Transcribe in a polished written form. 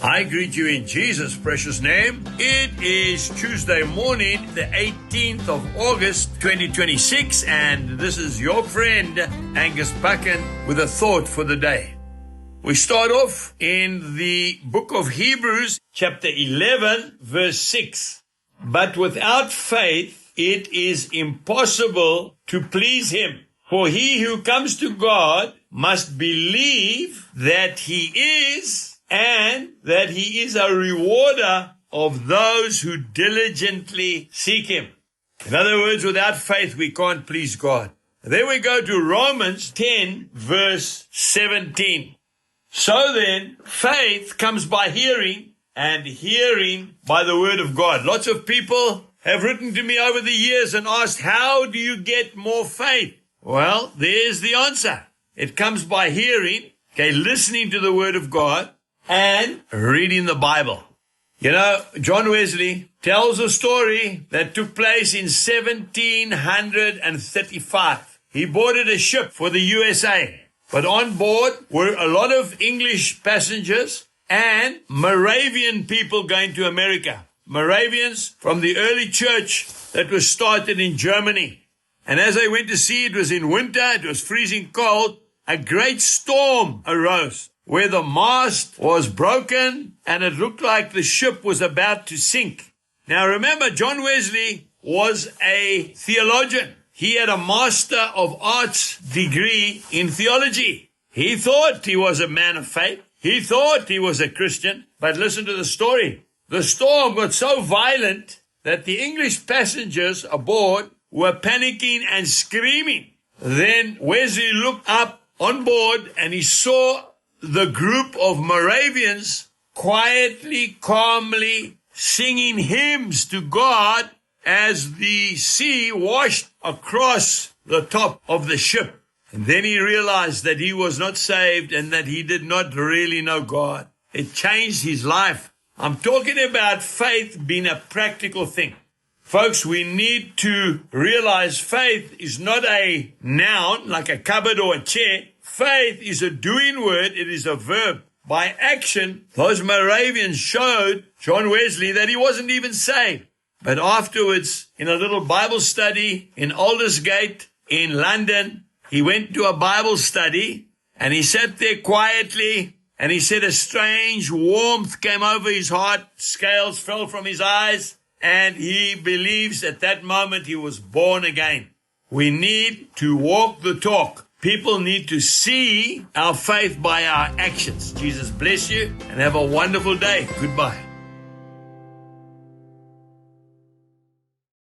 I greet you in Jesus' precious name. It is Tuesday morning, the 18th of August, 2026, and this is your friend, Angus Buchan, with a thought for the day. We start off in the book of Hebrews, chapter 11, verse 6. But without faith, it is impossible to please him. For he who comes to God must believe that he is, and that he is a rewarder of those who diligently seek him. In other words, without faith, we can't please God. Then we go to Romans 10, verse 17. So then, faith comes by hearing, and hearing by the word of God. Lots of people have written to me over the years and asked, how do you get more faith? Well, there's the answer. It comes by hearing, listening to the word of God, and reading the Bible. You know, John Wesley tells a story that took place in 1735. He boarded a ship for the USA, but on board were a lot of English passengers and Moravian people going to America. Moravians from the early church that was started in Germany. And as they went to sea, it was in winter, it was freezing cold, a great storm arose, where the mast was broken and it looked like the ship was about to sink. Now remember, John Wesley was a theologian. He had a Master of Arts degree in theology. He thought he was a man of faith. He thought he was a Christian. But listen to the story. The storm got so violent that the English passengers aboard were panicking and screaming. Then Wesley looked up on board and he saw the group of Moravians quietly, calmly singing hymns to God as the sea washed across the top of the ship. And then he realized that he was not saved and that he did not really know God. It changed his life. I'm talking about faith being a practical thing. Folks, we need to realize faith is not a noun like a cupboard or a chair. Faith is a doing word. It is a verb. By action, those Moravians showed John Wesley that he wasn't even saved. But afterwards, in a little Bible study in Aldersgate in London, he went to a Bible study and he sat there quietly and he said a strange warmth came over his heart. Scales fell from his eyes and he believes at that moment he was born again. We need to walk the talk. People need to see our faith by our actions. Jesus bless you and have a wonderful day. Goodbye.